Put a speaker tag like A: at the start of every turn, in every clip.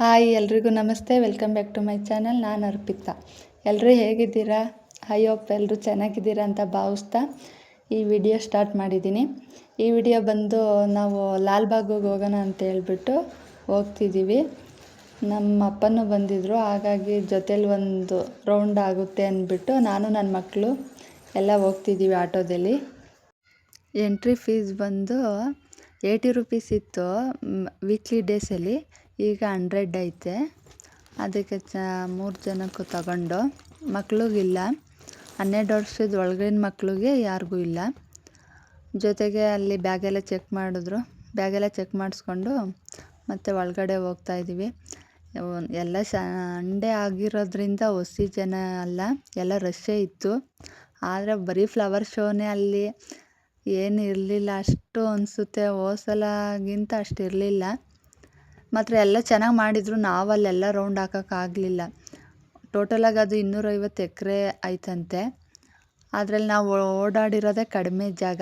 A: Hi ಎಲ್ರಿಗೂ ನಮಸ್ತೆ. Welcome back to my channel. ನಾನು ಅರ್ಪಿತಾ. ಎಲ್ಲರೂ ಹೇಗಿದ್ದೀರಾ? ಐ ಹೋಪ್ ಎಲ್ಲರೂ ಚೆನ್ನಾಗಿದ್ದೀರಾ ಅಂತ ಭಾವಿಸ್ತಾ ಈ ವಿಡಿಯೋ ಸ್ಟಾರ್ಟ್ ಮಾಡಿದ್ದೀನಿ. ಈ ವಿಡಿಯೋ ಬಂದು ನಾವು ಲಾಲ್ಬಾಗಿಗೆ ಹೋಗೋಣ ಅಂತ ಹೇಳ್ಬಿಟ್ಟು ಹೋಗ್ತಿದ್ದೀವಿ. ನಮ್ಮ ಅಪ್ಪನೂ ಬಂದಿದ್ದರು, ಹಾಗಾಗಿ ಜೊತೇಲಿ ಒಂದು ರೌಂಡ್ ಆಗುತ್ತೆ ಅಂದ್ಬಿಟ್ಟು ನಾನು ನನ್ನ ಮಕ್ಕಳು ಎಲ್ಲ ಹೋಗ್ತಿದ್ದೀವಿ ಆಟೋದಲ್ಲಿ. ಎಂಟ್ರಿ ಫೀಸ್ ಬಂದು 80 ರೂಪೀಸ್ ಇತ್ತು ವೀಕ್ಲಿ ಡೇಸಲ್ಲಿ, ಈಗ 100 ಐತೆ. ಅದಕ್ಕೆ 3 ಜನಕ್ಕೂ ತಗೊಂಡು, ಮಕ್ಳಿಗಿಲ್ಲ, 12 ವರ್ಷದ ಒಳಗಿನ ಮಕ್ಳಿಗೆ ಯಾರಿಗೂ ಇಲ್ಲ. ಜೊತೆಗೆ ಅಲ್ಲಿ ಬ್ಯಾಗೆಲ್ಲ ಚೆಕ್ ಮಾಡಿದ್ರು, ಬ್ಯಾಗೆಲ್ಲ ಚೆಕ್ ಮಾಡಿಸ್ಕೊಂಡು ಮತ್ತೆ ಒಳಗಡೆ ಹೋಗ್ತಾಯಿದ್ದೀವಿ. ಎಲ್ಲ ಸಂಡೇ ಆಗಿರೋದ್ರಿಂದ ಹೊಸಿ ಜನ ಅಲ್ಲ, ಎಲ್ಲ ರಶ್ಶೇ ಇತ್ತು. ಆದರೆ ಬರೀ ಫ್ಲವರ್ ಶೋನೇ, ಅಲ್ಲಿ ಏನು ಇರಲಿಲ್ಲ ಅಷ್ಟು ಅನಿಸುತ್ತೆ. ಹೋಸಲಗಿಂತ ಅಷ್ಟು ಇರಲಿಲ್ಲ. ಮಾತ್ರ ಎಲ್ಲ ಚೆನ್ನಾಗಿ ಮಾಡಿದರು. ನಾವು ಅಲ್ಲೆಲ್ಲ ರೌಂಡ್ ಹಾಕೋಕ್ಕಾಗಲಿಲ್ಲ. ಟೋಟಲಾಗಿ ಅದು 250 ಎಕರೆ ಆಯ್ತಂತೆ. ಅದರಲ್ಲಿ ನಾವು ಓಡಾಡಿರೋದೇ ಕಡಿಮೆ ಜಾಗ.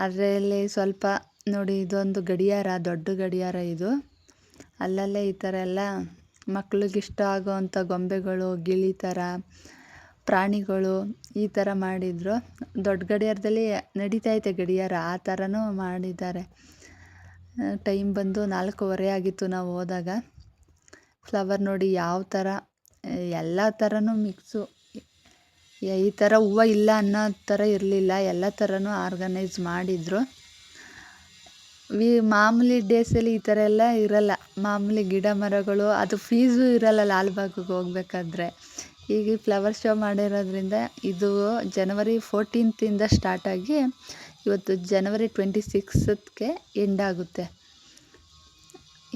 A: ಅದರಲ್ಲಿ ಸ್ವಲ್ಪ ನೋಡಿ, ಇದೊಂದು ಗಡಿಯಾರ, ದೊಡ್ಡ ಗಡಿಯಾರ ಇದು. ಅಲ್ಲಲ್ಲೇ ಈ ಥರ ಎಲ್ಲ ಮಕ್ಳಿಗಿಷ್ಟ ಆಗೋವಂಥ ಗೊಂಬೆಗಳು, ಗಿಳಿ ಥರ ಪ್ರಾಣಿಗಳು ಈ ಥರ ಮಾಡಿದರು. ದೊಡ್ಡ ಗಡಿಯಾರದಲ್ಲಿ ನಡೀತೈತೆ ಗಡಿಯಾರ, ಆ ಥರನೂ ಮಾಡಿದ್ದಾರೆ. ಟೈಮ್ ಬಂದು 4:15 ಆಗಿತ್ತು ನಾವು ಹೋದಾಗ. ಫ್ಲವರ್ ನೋಡಿ ಯಾವ ಥರ, ಎಲ್ಲ ಥರನೂ ಮಿಕ್ಸು. ಈ ಥರ ಹೂವು ಇಲ್ಲ ಅನ್ನೋ ಥರ ಇರಲಿಲ್ಲ, ಎಲ್ಲ ಥರನೂ ಆರ್ಗನೈಸ್ ಮಾಡಿದರು. ಮಾಮೂಲಿ ಡೇಸಲ್ಲಿ ಈ ಥರ ಎಲ್ಲ ಇರಲ್ಲ. ಮಾಮೂಲಿ ಗಿಡ ಮರಗಳು, ಅದು ಫೀಸು ಇರಲ್ಲ ಲಾಲ್ಬಾಗಿಗೆ ಹೋಗ್ಬೇಕಾದ್ರೆ. ಈಗ ಫ್ಲವರ್ ಶೋ ಮಾಡಿರೋದ್ರಿಂದ ಇದು ಜನವರಿ 14th ಸ್ಟಾರ್ಟಾಗಿ ಇವತ್ತು ಜನವರಿ 26th ಎಂಡ್ ಆಗುತ್ತೆ.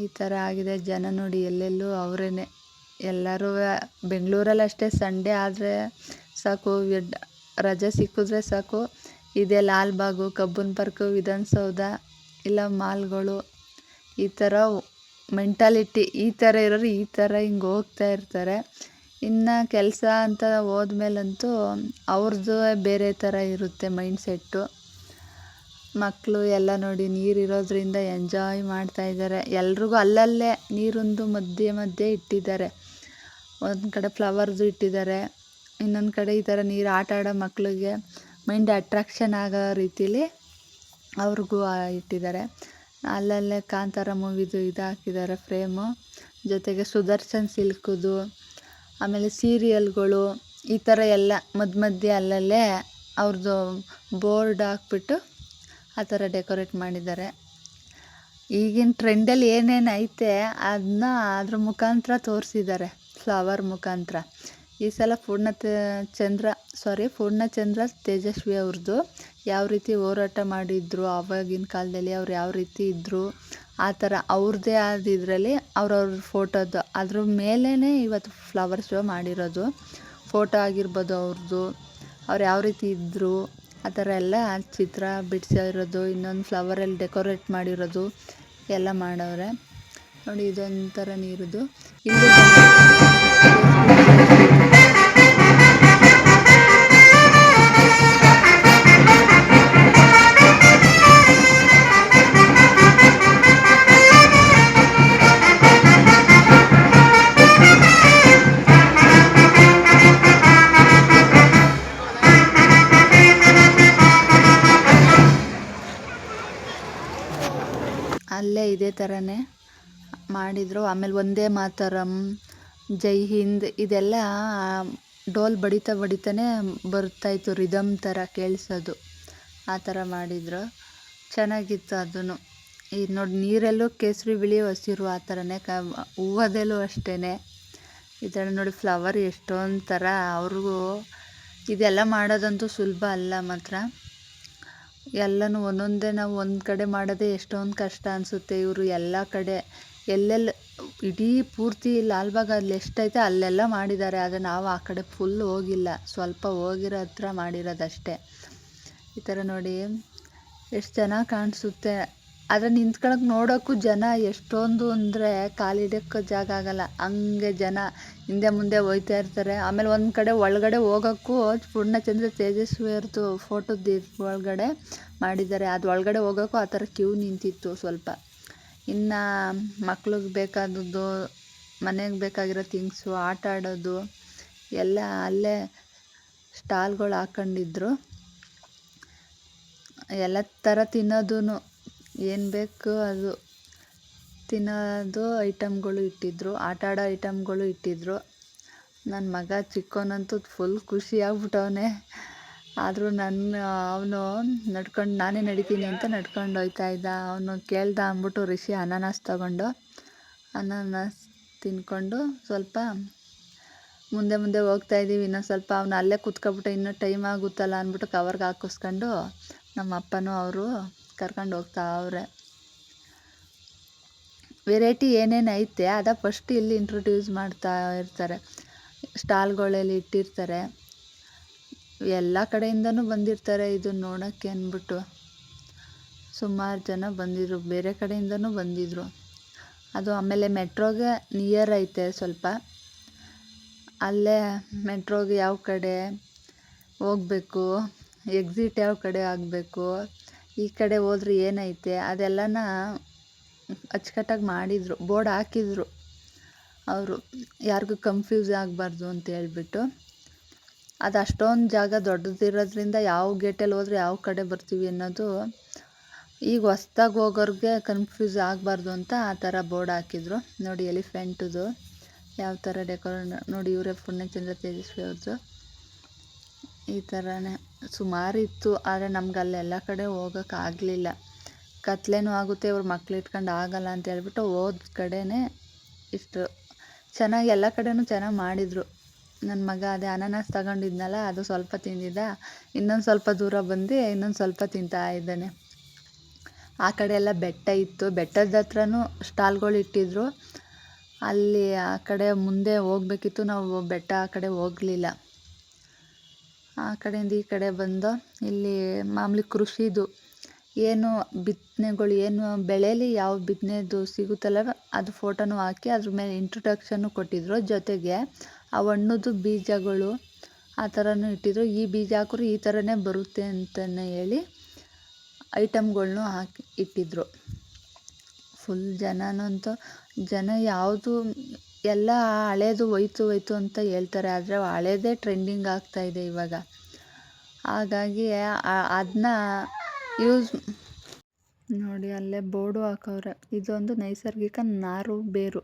A: ಈ ಥರ ಆಗಿದೆ. ಜನ ನೋಡಿ ಎಲ್ಲೆಲ್ಲೂ ಅವರೇ. ಎಲ್ಲರೂ ಬೆಂಗಳೂರಲ್ಲಿ ಅಷ್ಟೇ, ಸಂಡೇ ಆದರೆ ಸಾಕು, ರಜೆ ಸಿಕ್ಕಿದ್ರೆ ಸಾಕು, ಇದೇ ಲಾಲ್ಬಾಗು, ಕಬ್ಬನ್ ಪಾರ್ಕು, ವಿಧಾನಸೌಧ ಇಲ್ಲ ಮಾಲ್ಗಳು, ಈ ಥರ ಮೆಂಟಾಲಿಟಿ. ಈ ಥರ ಇರೋರು ಈ ಥರ ಹಿಂಗೆ ಹೋಗ್ತಾ ಇರ್ತಾರೆ. ಇನ್ನು ಕೆಲಸ ಅಂತ ಹೋದ್ಮೇಲಂತೂ ಅವ್ರದ್ದು ಬೇರೆ ಥರ ಇರುತ್ತೆ ಮೈಂಡ್ಸೆಟ್ಟು. ಮಕ್ಕಳು ಎಲ್ಲ ನೋಡಿ ನೀರಿರೋದ್ರಿಂದ ಎಂಜಾಯ್ ಮಾಡ್ತಾಯಿದ್ದಾರೆ. ಎಲ್ರಿಗೂ ಅಲ್ಲಲ್ಲೇ ನೀರೊಂದು ಮಧ್ಯೆ ಇಟ್ಟಿದ್ದಾರೆ. ಒಂದು ಕಡೆ ಫ್ಲವರ್ದು ಇಟ್ಟಿದ್ದಾರೆ, ಇನ್ನೊಂದು ಕಡೆ ಈ ಥರ ನೀರು ಆಟ ಆಡೋ ಮಕ್ಕಳಿಗೆ ಮೈಂಡ್ ಅಟ್ರಾಕ್ಷನ್ ಆಗೋ ರೀತಿಲಿ ಅವ್ರಿಗೂ ಇಟ್ಟಿದ್ದಾರೆ. ಅಲ್ಲಲ್ಲೇ ಕಾಂತಾರ ಮೂವಿದು ಇದು ಹಾಕಿದ್ದಾರೆ ಫ್ರೇಮು. ಜೊತೆಗೆ ಸುದರ್ಶನ್ ಸಿಲ್ಕ್ದು, ಆಮೇಲೆ ಸೀರಿಯಲ್ಗಳು, ಈ ಥರ ಎಲ್ಲ ಮಧ್ಯೆ ಅಲ್ಲಲ್ಲೇ ಅವ್ರದ್ದು ಬೋರ್ಡ್ ಹಾಕ್ಬಿಟ್ಟು ಆ ಥರ ಡೆಕೋರೇಟ್ ಮಾಡಿದ್ದಾರೆ. ಈಗಿನ ಟ್ರೆಂಡಲ್ಲಿ ಏನೇನು ಐತೆ ಅದನ್ನ ಅದ್ರ ಮುಖಾಂತರ ತೋರಿಸಿದ್ದಾರೆ, ಫ್ಲವರ್ ಮುಖಾಂತರ. ಈ ಸಲ ಪೂರ್ಣಚಂದ್ರ ತೇಜಸ್ವಿ ಅವ್ರದ್ದು ಯಾವ ರೀತಿ ಹೋರಾಟ ಮಾಡಿದ್ರು ಆವಾಗಿನ ಕಾಲದಲ್ಲಿ, ಅವ್ರು ಯಾವ ರೀತಿ ಇದ್ದರು, ಆ ಥರ ಅವ್ರದ್ದೇ ಆದ ಇದರಲ್ಲಿ ಅವ್ರವ್ರ ಫೋಟೋದು ಅದ್ರ ಮೇಲೇ ಇವತ್ತು ಫ್ಲವರ್ ಶೋ ಮಾಡಿರೋದು. ಫೋಟೋ ಆಗಿರ್ಬೋದು ಅವ್ರದ್ದು, ಅವ್ರು ಯಾವ ರೀತಿ ಇದ್ದರು ಆ ಥರ ಎಲ್ಲ ಚಿತ್ರ ಬಿಡಿಸಿರೋದು, ಇನ್ನೊಂದು ಫ್ಲವರಲ್ಲಿ ಡೆಕೋರೇಟ್ ಮಾಡಿರೋದು ಎಲ್ಲ ಮಾಡವ್ರೆ ನೋಡಿ. ಇದೊಂಥರ ನೀರಿದು. ಇಲ್ಲಿ ಅಲ್ಲೇ ಇದೇ ಥರನೇ ಮಾಡಿದರು. ಆಮೇಲೆ ವಂದೇ ಮಾತರಂ, ಜೈ ಹಿಂದ್ ಇದೆಲ್ಲ ಡೋಲ್ ಬಡಿತಾನೆ ಬರ್ತಾಯಿತ್ತು, ರಿದಮ್ ಥರ ಕೇಳಿಸೋದು. ಆ ಥರ ಮಾಡಿದರು, ಚೆನ್ನಾಗಿತ್ತು ಅದೂ. ಈಗ ನೋಡಿ ನೀರಲ್ಲೂ ಕೇಸರಿ ಬಿಳಿ ಹಸಿರು ಆ ಥರನೇ, ಹೂವದಲ್ಲೂ ಅಷ್ಟೇ ಈ ಥರ ನೋಡಿ ಫ್ಲವರ್ ಎಷ್ಟೊಂದು ಥರ. ಅವ್ರಿಗೂ ಇದೆಲ್ಲ ಮಾಡೋದಂತೂ ಸುಲಭ ಅಲ್ಲ. ಮಾತ್ರ ಎಲ್ಲನೂ ಒಂದೊಂದೇ ನಾವು ಒಂದು ಕಡೆ ಮಾಡೋದೇ ಎಷ್ಟೊಂದು ಕಷ್ಟ ಅನಿಸುತ್ತೆ. ಇವರು ಎಲ್ಲ ಕಡೆ ಎಲ್ಲೆಲ್ಲ ಇಡೀ ಪೂರ್ತಿ ಲಾಲ್ಬಾಗ್ ಅಲ್ಲಿ ಎಷ್ಟೈತೆ ಅಲ್ಲೆಲ್ಲ ಮಾಡಿದ್ದಾರೆ. ಆದರೆ ನಾವು ಆ ಕಡೆ ಫುಲ್ ಹೋಗಿಲ್ಲ, ಸ್ವಲ್ಪ ಹೋಗಿರೋ ಹತ್ರ ಮಾಡಿರೋದಷ್ಟೇ. ಈ ಥರ ನೋಡಿ ಎಷ್ಟು ಚೆನ್ನಾಗಿ ಕಾಣಿಸುತ್ತೆ. ಆದರೆ ನಿಂತ್ಕೊಳ್ಳೋಕೆ ನೋಡೋಕ್ಕೂ ಜನ ಎಷ್ಟೊಂದು ಅಂದರೆ ಕಾಲಿಡೋಕ್ಕೆ ಜಾಗ ಆಗಲ್ಲ, ಹಂಗೆ ಜನ ಹಿಂದೆ ಮುಂದೆ ಹೋಗ್ತಾ ಇರ್ತಾರೆ. ಆಮೇಲೆ ಒಂದು ಕಡೆ ಒಳಗಡೆ ಹೋಗೋಕ್ಕೂ ಪೂರ್ಣಚಂದ್ರ ತೇಜಸ್ವಿ ಅವ್ರದ್ದು ಫೋಟೋದ್ದು ಒಳಗಡೆ ಮಾಡಿದ್ದಾರೆ. ಅದು ಒಳಗಡೆ ಹೋಗೋಕ್ಕೂ ಆ ಥರ ಕ್ಯೂ ನಿಂತಿತ್ತು ಸ್ವಲ್ಪ. ಇನ್ನು ಮಕ್ಳಿಗೆ ಬೇಕಾದದ್ದು, ಮನೆಗೆ ಬೇಕಾಗಿರೋ ಥಿಂಗ್ಸು, ಆಟ ಆಡೋದು ಎಲ್ಲ ಅಲ್ಲೇ ಸ್ಟಾಲ್ಗಳು ಹಾಕೊಂಡಿದ್ರು. ಎಲ್ಲ ಥರ ತಿನ್ನೋದು, ಏನು ಬೇಕು ಅದು ತಿನ್ನೋದು ಐಟಮ್ಗಳು ಇಟ್ಟಿದ್ರು, ಆಟ ಆಡೋ ಐಟಮ್ಗಳು ಇಟ್ಟಿದ್ರು. ನನ್ನ ಮಗ ಚಿಕ್ಕವನಂತೂ ಫುಲ್ ಖುಷಿಯಾಗ್ಬಿಟ್ಟವನೆ. ಆದರೂ ಅವನು ನಡ್ಕೊಂಡು ನಾನೇ ನಡಿತೀನಿ ಅಂತ ನಡ್ಕೊಂಡು ಹೋಗ್ತಾ ಇದ್ದ. ಅವನು ಕೇಳ್ದ ಅಂದ್ಬಿಟ್ಟು ರಿಷಿ ಅನಾನಸ್ ತಗೊಂಡು ಅನಾನಸ್ ತಿನ್ಕೊಂಡು ಸ್ವಲ್ಪ ಮುಂದೆ ಹೋಗ್ತಾ ಇದ್ದೀವಿ. ಇನ್ನೊಂದು ಸ್ವಲ್ಪ ಅವನು ಅಲ್ಲೇ ಕೂತ್ಕೊಬಿಟ್ಟು ಇನ್ನೂ ಟೈಮ್ ಆಗುತ್ತಲ್ಲ ಅಂದ್ಬಿಟ್ಟು ಕವರ್ಗೆ ಹಾಕಿಸ್ಕೊಂಡು ನಮ್ಮ ಅಪ್ಪನೂ ಅವರು ಕರ್ಕೊಂಡು ಹೋಗ್ತಾ ಅವ್ರೆ. ವೆರೈಟಿ ಏನೇನು ಐತೆ ಅದ ಫಸ್ಟ್ ಇಲ್ಲಿ ಇಂಟ್ರೊಡ್ಯೂಸ್ ಮಾಡ್ತಾ ಇರ್ತಾರೆ. ಸ್ಟಾಲ್ಗಳಲ್ಲಿ ಇಟ್ಟಿರ್ತಾರೆ. ಎಲ್ಲ ಕಡೆಯಿಂದನೂ ಬಂದಿರ್ತಾರೆ ಇದನ್ನು ನೋಡೋಕ್ಕೆ ಅಂದ್ಬಿಟ್ಟು. ಸುಮಾರು ಜನ ಬಂದಿದ್ರು, ಬೇರೆ ಕಡೆಯಿಂದನೂ ಬಂದಿದ್ರು. ಅದು ಆಮೇಲೆ ಮೆಟ್ರೋಗೆ ನಿಯರ್ ಐತೆ ಸ್ವಲ್ಪ. ಅಲ್ಲೇ ಮೆಟ್ರೋಗೆ ಯಾವ ಕಡೆ ಹೋಗ್ಬೇಕು, ಎಕ್ಸಿಟ್ ಯಾವ ಕಡೆ ಆಗಬೇಕು, ಈ ಕಡೆ ಹೋದ್ರೆ ಏನೈತೆ ಅದೆಲ್ಲನ ಅಚ್ಚುಕಟ್ಟಾಗಿ ಮಾಡಿದರು, ಬೋರ್ಡ್ ಹಾಕಿದ್ರು ಅವರು, ಯಾರಿಗೂ ಕನ್ಫ್ಯೂಸ್ ಆಗಬಾರ್ದು ಅಂತ ಹೇಳ್ಬಿಟ್ಟು. ಅದು ಅಷ್ಟೊಂದು ಜಾಗ ದೊಡ್ಡದಿರೋದ್ರಿಂದ ಯಾವ ಗೇಟಲ್ಲಿ ಹೋದ್ರೆ ಯಾವ ಕಡೆ ಬರ್ತೀವಿ ಅನ್ನೋದು ಈಗ ಹೊಸ್ದಾಗಿ ಹೋಗೋರಿಗೆ ಕನ್ಫ್ಯೂಸ್ ಆಗಬಾರ್ದು ಅಂತ ಆ ಥರ ಬೋರ್ಡ್ ಹಾಕಿದ್ರು. ನೋಡಿ ಎಲಿಫೆಂಟದು ಯಾವ ಥರ ಡೆಕೋರೇಟ್ ನೋಡಿ. ಇವರೇ ಪೂರ್ಣಚಂದ್ರ ತೇಜಸ್ವಿ ಅವ್ರದ್ದು. ಈ ಥರನೇ ಸುಮಾರು ಇತ್ತು. ಆದರೆ ನಮ್ಗೆ ಅಲ್ಲೆಲ್ಲ ಕಡೆ ಹೋಗೋಕ್ಕಾಗಲಿಲ್ಲ, ಕತ್ಲೇನೂ ಆಗುತ್ತೆ, ಇವ್ರು ಮಕ್ಳು ಇಟ್ಕೊಂಡು ಆಗಲ್ಲ ಅಂತ ಹೇಳ್ಬಿಟ್ಟು ಹೋದ ಕಡೆನೇ ಇಷ್ಟು ಚೆನ್ನಾಗಿ ಎಲ್ಲ ಕಡೆನೂ ಚೆನ್ನಾಗಿ ಮಾಡಿದರು. ನನ್ನ ಮಗ ಅದೇ ಅನಾನಸ್ ತಗೊಂಡಿದ್ನಲ್ಲ ಅದು ಸ್ವಲ್ಪ ತಿಂದಿದ್ದ, ಇನ್ನೊಂದು ಸ್ವಲ್ಪ ದೂರ ಬಂದು ಇನ್ನೊಂದು ಸ್ವಲ್ಪ ತಿಂತಾ ಇದ್ದಾನೆ. ಆ ಕಡೆ ಎಲ್ಲ ಬೆಟ್ಟ ಇತ್ತು, ಬೆಟ್ಟದ ಹತ್ರನೂ ಸ್ಟಾಲ್ಗಳು ಇಟ್ಟಿದ್ರು. ಅಲ್ಲಿ ಆ ಕಡೆ ಮುಂದೆ ಹೋಗ್ಬೇಕಿತ್ತು, ನಾವು ಬೆಟ್ಟ ಆ ಕಡೆ ಹೋಗಲಿಲ್ಲ. ಆ ಕಡೆಯಿಂದ ಈ ಕಡೆ ಬಂದು ಇಲ್ಲಿ ಮಾಮೂಲಿ ಕೃಷಿದು ಏನು ಬಿತ್ತನೆಗಳು, ಏನು ಬೆಳೆಯಲ್ಲಿ ಯಾವ ಬಿತ್ತನೆದು ಸಿಗುತ್ತಲ್ಲ ಅದು ಫೋಟೋನೂ ಹಾಕಿ ಅದ್ರ ಮೇಲೆ ಇಂಟ್ರೊಡಕ್ಷನ್ನು ಕೊಟ್ಟಿದ್ರು. ಜೊತೆಗೆ ಆ ಹಣ್ಣುದು ಬೀಜಗಳು ಆ ಥರನೂ ಇಟ್ಟಿದ್ರು. ಈ ಬೀಜ ಹಾಕಿದ್ರೆ ಈ ಥರನೇ ಬರುತ್ತೆ ಅಂತಲೇ ಹೇಳಿ ಐಟಮ್ಗಳ್ನೂ ಹಾಕಿ ಇಟ್ಟಿದ್ರು. ಫುಲ್ ಜನ ಯಾವುದು ಎಲ್ಲ ಹಳೇದು ಹೋಯ್ತು ಅಂತ ಹೇಳ್ತಾರೆ, ಆದರೆ ಹಳೇದೇ ಟ್ರೆಂಡಿಂಗ್ ಆಗ್ತಾಯಿದೆ ಇವಾಗ. ಹಾಗಾಗಿ ಅದನ್ನ ಯೂಸ್ ನೋಡಿ ಅಲ್ಲೇ ಬೋರ್ಡು ಹಾಕವ್ರೆ. ಇದೊಂದು ನೈಸರ್ಗಿಕ ನಾರು ಬೇರು.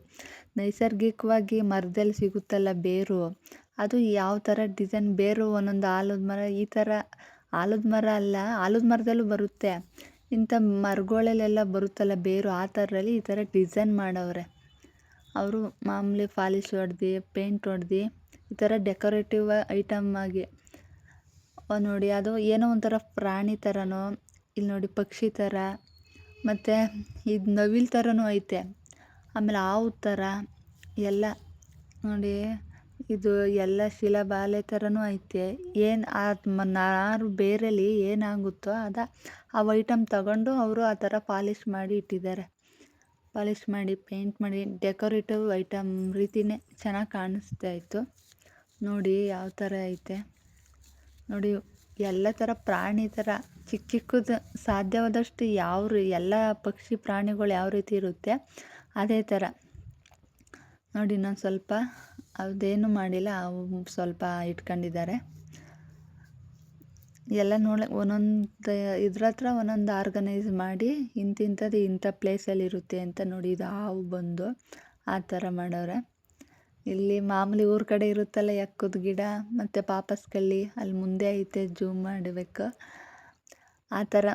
A: ನೈಸರ್ಗಿಕವಾಗಿ ಮರದಲ್ಲಿ ಸಿಗುತ್ತಲ್ಲ ಬೇರು, ಅದು ಯಾವ ಥರ ಡಿಸೈನ್ ಬೇರು, ಒಂದೊಂದು ಆಲದ ಮರ ಈ ಥರ, ಆಲದ ಮರ ಅಲ್ಲ, ಆಲದ ಮರದಲ್ಲೂ ಬರುತ್ತೆ, ಇಂಥ ಮರಗಳಲ್ಲೆಲ್ಲ ಬರುತ್ತಲ್ಲ ಬೇರು, ಆ ಥರಲ್ಲಿ ಈ ಥರ ಡಿಸೈನ್ ಮಾಡವ್ರೆ ಅವರು. ಮಾಮೂಲಿ ಪಾಲಿಶ್ ಹೊಡೆದು ಪೇಂಟ್ ಹೊಡೆದು ಈ ಥರ ಡೆಕೋರೇಟಿವ್ ಐಟಮ್ ಆಗಿ ನೋಡಿ. ಅದು ಏನೋ ಒಂಥರ ಪ್ರಾಣಿ ಥರನೋ, ಇಲ್ಲಿ ನೋಡಿ ಪಕ್ಷಿ ಥರ, ಮತ್ತು ಇದು ನವಿಲು ಥರನೂ ಐತೆ, ಆಮೇಲೆ ಹಾವು ಥರ ಎಲ್ಲ ನೋಡಿ. ಇದು ಎಲ್ಲ ಶಿಲಾಬಾಲೆ ಥರನೂ ಐತೆ. ಏನು ಆ ನಾರು ಬೇರಲ್ಲಿ ಏನಾಗುತ್ತೋ ಆ ಐಟಮ್ ತಗೊಂಡು ಅವರು ಆ ಥರ ಪಾಲಿಶ್ ಮಾಡಿ ಇಟ್ಟಿದ್ದಾರೆ. ಪಾಲಿಶ್ ಮಾಡಿ ಪೇಂಟ್ ಮಾಡಿ ಡೆಕೋರೇಟಿವ್ ಐಟಮ್ ರೀತಿಯೇ ಚೆನ್ನಾಗಿ ಕಾಣಿಸ್ತಾ ಇತ್ತು. ನೋಡಿ ಯಾವ ಥರ ಐತೆ ನೋಡಿ. ಎಲ್ಲ ಥರ ಪ್ರಾಣಿ ಥರ ಚಿಕ್ಕದು ಸಾಧ್ಯವಾದಷ್ಟು ಎಲ್ಲ ಪಕ್ಷಿ ಪ್ರಾಣಿಗಳು ಯಾವ ರೀತಿ ಇರುತ್ತೆ ಅದೇ ಥರ ನೋಡಿ. ಇನ್ನೊಂದು ಸ್ವಲ್ಪ ಅದೇನು ಮಾಡಿಲ್ಲ, ಅವು ಸ್ವಲ್ಪ ಇಟ್ಕೊಂಡಿದ್ದಾರೆ. ಎಲ್ಲ ಒಂದೊಂದು ಇದ್ರ ಹತ್ರ ಒಂದೊಂದು ಆರ್ಗನೈಸ್ ಮಾಡಿ ಇಂಥದ್ದು ಇಂಥ ಪ್ಲೇಸಲ್ಲಿ ಇರುತ್ತೆ ಅಂತ ನೋಡಿ. ಇದು ಹಾವು ಬಂದು ಆ ಥರ ಮಾಡವ್ರೆ. ಇಲ್ಲಿ ಮಾಮೂಲಿ ಊರ ಕಡೆ ಇರುತ್ತಲ್ಲ ಎಕ್ಕದ ಗಿಡ ಮತ್ತು ಪಾಪಸ್ ಕಳ್ಳಿ, ಅಲ್ಲಿ ಮುಂದೆ ಐತೆ, ಜೂಮ್ ಮಾಡಬೇಕು ಆ ಥರ.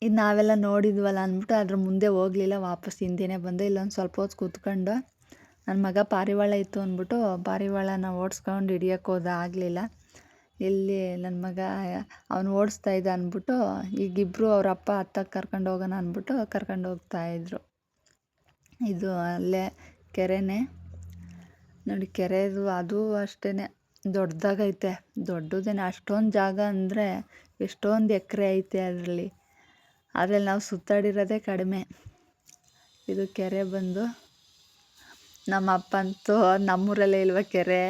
A: ಇದು ನಾವೆಲ್ಲ ನೋಡಿದ್ವಲ್ಲ ಅಂದ್ಬಿಟ್ಟು ಅದ್ರ ಮುಂದೆ ಹೋಗಲಿಲ್ಲ, ವಾಪಸ್ ಹಿಂದೆನೇ ಬಂದು ಇಲ್ಲೊಂದು ಸ್ವಲ್ಪ ಹೊತ್ತು ಕೂತ್ಕೊಂಡು. ನನ್ನ ಮಗ ಪಾರಿವಾಳ ಇತ್ತು ಅಂದ್ಬಿಟ್ಟು ಪಾರಿವಾಳನ ಓಡಿಸ್ಕೊಂಡು ಹಿಡಿಯೋಕ್ಕೆ ಹೋದ, ಆಗಲಿಲ್ಲ. ಇಲ್ಲಿ ನನ್ನ ಮಗ ಅವನು ಓಡಿಸ್ತಾ ಇದ್ದ ಅಂದ್ಬಿಟ್ಟು ಈಗಿಬ್ಬರು ಅವ್ರ ಅಪ್ಪ ಹತ್ತಕ್ಕೆ ಕರ್ಕೊಂಡು ಹೋಗೋಣ ಅಂದ್ಬಿಟ್ಟು ಕರ್ಕೊಂಡು ಹೋಗ್ತಾಯಿದ್ರು. ಇದು ಅಲ್ಲೇ ಕೆರೆನೇ ನೋಡಿ. ಕೆರೆದು ಅದು ಅಷ್ಟೇ ದೊಡ್ಡದಾಗೈತೆ, ದೊಡ್ಡದೇನೆ. ಅಷ್ಟೊಂದು ಜಾಗ ಅಂದರೆ ಎಷ್ಟೊಂದು ಎಕರೆ ಐತೆ ಅದರಲ್ಲಿ ನಾವು ಸುತ್ತಾಡಿರೋದೇ ಕಡಿಮೆ. ಇದು ಕೆರೆ ಬಂದು ನಮ್ಮ ಅಪ್ಪ ಅಂತೂ ನಮ್ಮೂರಲ್ಲೇ ಇಲ್ವ ಕೆರೆ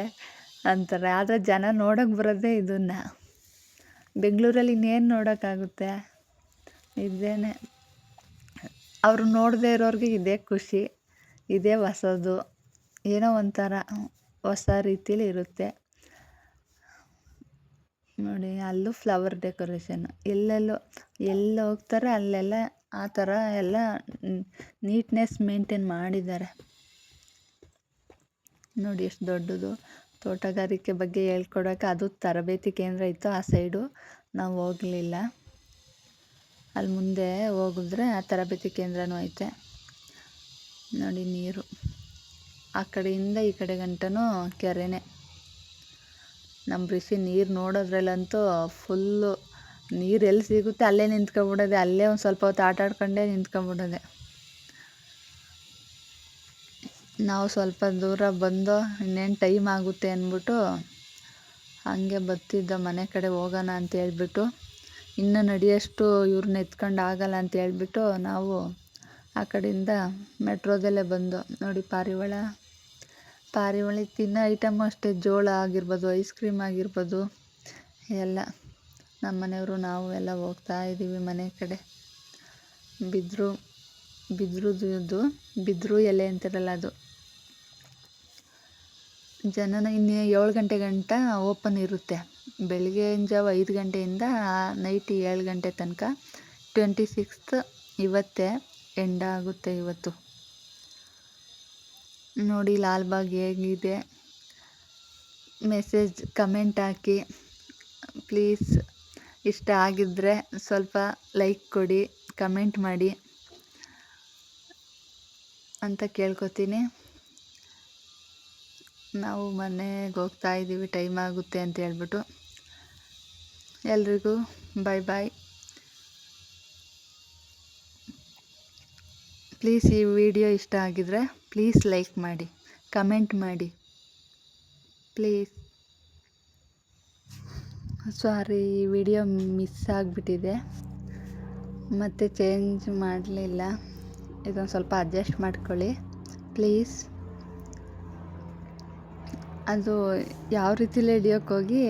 A: ಅಂತಾರೆ, ಆದರೆ ಜನ ನೋಡೋಕ್ಕೆ ಬರೋದೇ ಇದನ್ನು. ಬೆಂಗಳೂರಲ್ಲಿ ಇನ್ನೇನು ನೋಡೋಕ್ಕಾಗುತ್ತೆ, ಇದೇನೆ. ಅವರು ನೋಡದೇ ಇರೋರಿಗೆ ಇದೇ ಖುಷಿ, ಇದೇ ಹೊಸದು, ಏನೋ ಒಂಥರ ಹೊಸ ರೀತಿಲಿ ಇರುತ್ತೆ ನೋಡಿ. ಅಲ್ಲೂ ಫ್ಲವರ್ ಡೆಕೋರೇಷನ್, ಎಲ್ಲಿ ಹೋಗ್ತಾರೆ ಅಲ್ಲೆಲ್ಲ ಆ ಥರ ಎಲ್ಲ ನೀಟ್ನೆಸ್ ಮೇಂಟೈನ್ ಮಾಡಿದ್ದಾರೆ ನೋಡಿ. ಎಷ್ಟು ದೊಡ್ಡದು ತೋಟಗಾರಿಕೆ ಬಗ್ಗೆ ಹೇಳ್ಕೊಡೋಕೆ ಅದು ತರಬೇತಿ ಕೇಂದ್ರ ಇತ್ತು. ಆ ಸೈಡು ನಾವು ಹೋಗಲಿಲ್ಲ, ಅಲ್ಲಿ ಮುಂದೆ ಹೋಗಿದ್ರೆ ಆ ತರಬೇತಿ ಕೇಂದ್ರನೂ ಐತೆ ನೋಡಿ. ನೀರು ಆ ಕಡೆಯಿಂದ ಈ ಕಡೆ ಗಂಟನೂ ಕೆರೆನೇ. ನಮ್ಮ ಋಷಿ ನೀರು ನೋಡೋದ್ರಲ್ಲಂತೂ ಫುಲ್ಲು ನೀರು ಎಲ್ಲಿ ಸಿಗುತ್ತೆ ಅಲ್ಲೇ ನಿಂತ್ಕೊಂಡ್ಬಿಡೋದೆ, ಅಲ್ಲೇ ಒಂದು ಸ್ವಲ್ಪ ಹೊತ್ತು ಆಟ ಆಡ್ಕೊಂಡೇ ನಿಂತ್ಕೊಂಡ್ಬಿಡೋದೆ. ನಾವು ಸ್ವಲ್ಪ ದೂರ ಬಂದು ಇನ್ನೇನು ಟೈಮ್ ಆಗುತ್ತೆ ಅಂದ್ಬಿಟ್ಟು ಹಾಗೆ ಬರ್ತಿದ್ದ ಮನೆ ಕಡೆ ಹೋಗೋಣ ಅಂತ ಹೇಳ್ಬಿಟ್ಟು. ಇನ್ನು ನಡೆಯೋಷ್ಟು ಇವ್ರನ್ನ ಎತ್ಕೊಂಡು ಆಗಲ್ಲ ಅಂತ ಹೇಳ್ಬಿಟ್ಟು ನಾವು ಆ ಕಡೆಯಿಂದ ಮೆಟ್ರೋದಲ್ಲೇ ಬಂದು ನೋಡಿ. ಪಾರಿವಾಳ ತಿನ್ನೋ ಐಟಮು ಅಷ್ಟೇ, ಜೋಳ ಆಗಿರ್ಬೋದು, ಐಸ್ ಕ್ರೀಮ್ ಆಗಿರ್ಬೋದು ಎಲ್ಲ. ನಮ್ಮ ಮನೆಯವರು ನಾವು ಎಲ್ಲ ಹೋಗ್ತಾ ಇದ್ದೀವಿ ಮನೆ ಕಡೆ. ಬಿದ್ರು ಎಲೆ ಅಂತಿರಲ್ಲ ಅದು. ಜನನ ಇನ್ನು 7 ಗಂಟೆ ಗಂಟ ಓಪನ್ ಇರುತ್ತೆ, ಬೆಳಗಿನ ಜಾವ 5 ಗಂಟೆಯಿಂದ ನೈಟ್ 7 ಗಂಟೆ ತನಕ. 26th ಇವತ್ತೇ ಎಂಡ್ ಆಗುತ್ತೆ ಇವತ್ತು ನೋಡಿ. ಲಾಲ್ಬಾಗ್ ಹೇಗಿದೆ, ಕಮೆಂಟ್ ಹಾಕಿ ಪ್ಲೀಸ್. ಇಷ್ಟ ಆಗಿದ್ದರೆ ಸ್ವಲ್ಪ ಲೈಕ್ ಕೊಡಿ, ಕಮೆಂಟ್ ಮಾಡಿ ಅಂತ ಕೇಳ್ಕೊತೀನಿ. ನಾವು ಮನೆಗೆ ಹೋಗ್ತಾ ಇದ್ದೀವಿ, ಟೈಮ್ ಆಗುತ್ತೆ ಅಂತ ಹೇಳ್ಬಿಟ್ಟು. ಎಲ್ರಿಗೂ ಬಾಯ್. ಪ್ಲೀಸ್ ಈ ವಿಡಿಯೋ ಇಷ್ಟ ಆಗಿದ್ರೆ ಪ್ಲೀಸ್ ಲೈಕ್ ಮಾಡಿ, ಕಮೆಂಟ್ ಮಾಡಿ ಪ್ಲೀಸ್. ಸಾರಿ, ಈ ವಿಡಿಯೋ ಮಿಸ್ ಆಗಿಬಿಟ್ಟಿದೆ, ಮತ್ತು ಚೇಂಜ್ ಮಾಡಲಿಲ್ಲ. ಇದೊಂದು ಸ್ವಲ್ಪ ಅಡ್ಜಸ್ಟ್ ಮಾಡ್ಕೊಳ್ಳಿ ಪ್ಲೀಸ್. ಅದು ಯಾವ ರೀತಿಲಿ ಹಿಡಿಯೋಕ್ಕೆ ಹೋಗಿ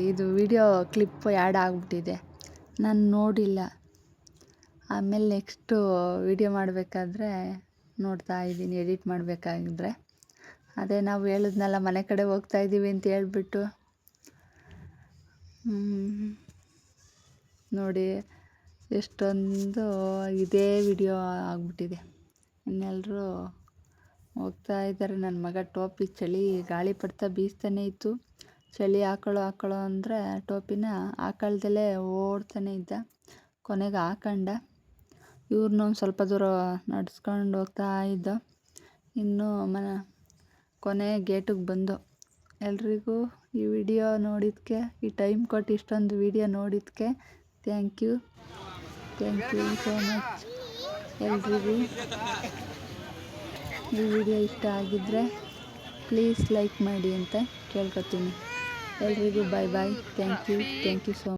A: ಇದು ವಿಡಿಯೋ ಕ್ಲಿಪ್ ಆ್ಯಡ್ ಆಗಿಬಿಟ್ಟಿದೆ, ನಾನು ನೋಡಿಲ್ಲ. ಆಮೇಲೆ ನೆಕ್ಸ್ಟು ವಿಡಿಯೋ ಮಾಡಬೇಕಾದ್ರೆ ನೋಡ್ತಾ ಇದ್ದೀನಿ, ಎಡಿಟ್ ಮಾಡಬೇಕಾದ್ರೆ. ಅದೇ ನಾವು ಹೇಳಿದ್ನಲ್ಲ ಮನೆ ಕಡೆ ಹೋಗ್ತಾ ಇದ್ದೀವಿ ಅಂತ ಹೇಳ್ಬಿಟ್ಟು. ನೋಡಿ ಎಷ್ಟೊಂದು ಇದೇ ವಿಡಿಯೋ ಆಗಿಬಿಟ್ಟಿದೆ. ಇನ್ನೆಲ್ಲರೂ ಹೋಗ್ತಾ ಇದ್ದಾರೆ. ನನ್ನ ಮಗ ಟೋಪಿ ಚಳಿ ಗಾಳಿಪಟ ಬೀಸ್ತಾನೆ ಇತ್ತು. ಚಳಿ ಹಾಕೊಳ್ಳೋ ಅಂದರೆ ಟೋಪಿನ ಹಾಕೊಳ್ದಲೇ ಓಡ್ತಾನೆ ಇದ್ದ. ಕೊನೆಗೆ ಹಾಕೊಂಡ. ಇವ್ರನ್ನ ಒಂದು ಸ್ವಲ್ಪ ದೂರ ನಡ್ಸ್ಕೊಂಡು ಹೋಗ್ತಾ ಇದ್ದ. ಇನ್ನು ಕೊನೆ ಗೇಟಿಗೆ ಬಂದು. ಎಲ್ರಿಗೂ ಈ ವಿಡಿಯೋ ನೋಡಿದ್ದಕ್ಕೆ, ಈ ಟೈಮ್ ಕೊಟ್ಟು ಇಷ್ಟೊಂದು ವಿಡಿಯೋ ನೋಡಿದ್ದಕ್ಕೆ ಥ್ಯಾಂಕ್ ಯು ಸೋ ಮಚ್. ಎಲ್ರಿಗೂ ಈ ವಿಡಿಯೋ ಇಷ್ಟ ಆಗಿದ್ದರೆ ಪ್ಲೀಸ್ ಲೈಕ್ ಮಾಡಿ ಅಂತ ಕೇಳ್ಕೊತೀನಿ. ಎಲ್ರಿಗೂ bye. Thank you so much.